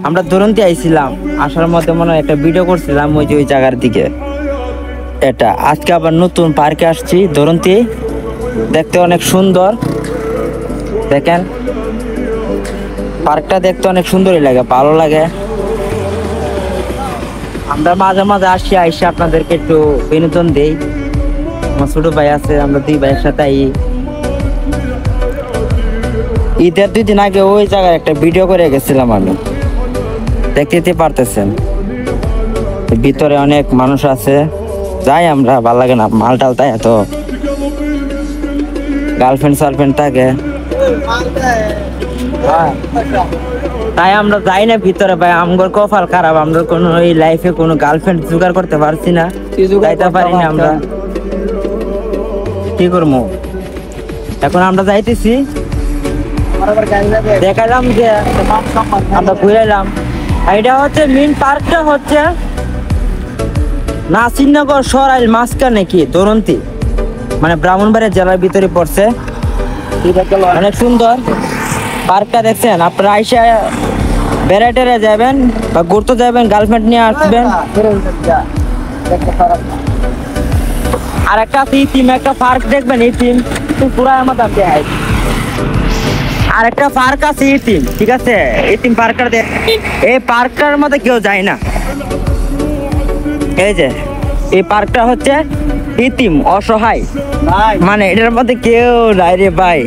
আমরা দুরন্তি আইছিলাম, আসার মধ্যে মনে হয় একটা ভিডিও করছিলাম ওই যে ওই জায়গার দিকে। এটা আজকে আবার নতুন পার্কে আসছি দুরন্তি, দেখতে অনেক সুন্দর। দেখেন পার্কটা দেখতে অনেক সুন্দরই লাগে, ভালো লাগে। আমরা মাঝে মাঝে আসি, আইসে আপনাদেরকে একটু বিনোদন দেই। আমার ছোট ভাই আছে, আমরা দুই ভাইয়ের সাথে ঈদের 2 দিন আগে ওই জায়গায় একটা ভিডিও করে গেছিলাম আমি, দেখতে পারতেছেন। ভিতরে অনেক মানুষ আছে, যাই আমরা, ভালো লাগে না মালটাল, তাই এত গার্লফ্রেন্ড সার্লফ্রেন্ড থাকে, তাই আমরা যাই না ভিতরে। ভাই আমগর কপাল খারাপ, আমরা কোনো এই লাইফে কোনো গার্লফ্রেন্ড জোগাড় করতে পারছি না, যাইতে পারি না। আমরা কি করবো এখন? আমরা যাইতেছি, দেখালাম যে আমরা ঘুরে এলাম। এটা হচ্ছে মেন পার্কটা হচ্ছে নাসিরনগর সরাইল মাঝখানে কি দুরন্তি, মানে ব্রাহ্মণবাড়িয়া জেলার ভিতরে পড়ছে। অনেক সুন্দর পার্কটা, দেখছেন আপনারা আইসা বেড়াতে যাবেন বা ঘুরতে যাবেন, গার্লফ্রেন্ড নিয়ে আসবেন। আর একটা ইতিম একটা পার্ক দেখবেন, ইতিম পুরা আমাদের দেয়। আর একটা পার্ক আছে ইতিম, ঠিক আছে, ইতিম পার্কটা এই পার্কটার মধ্যে কেউ যায় না। এই যে এই পার্কটা হচ্ছে ইতিম, অসহায়, মানে এটার মধ্যে কেউ নাই রে ভাই।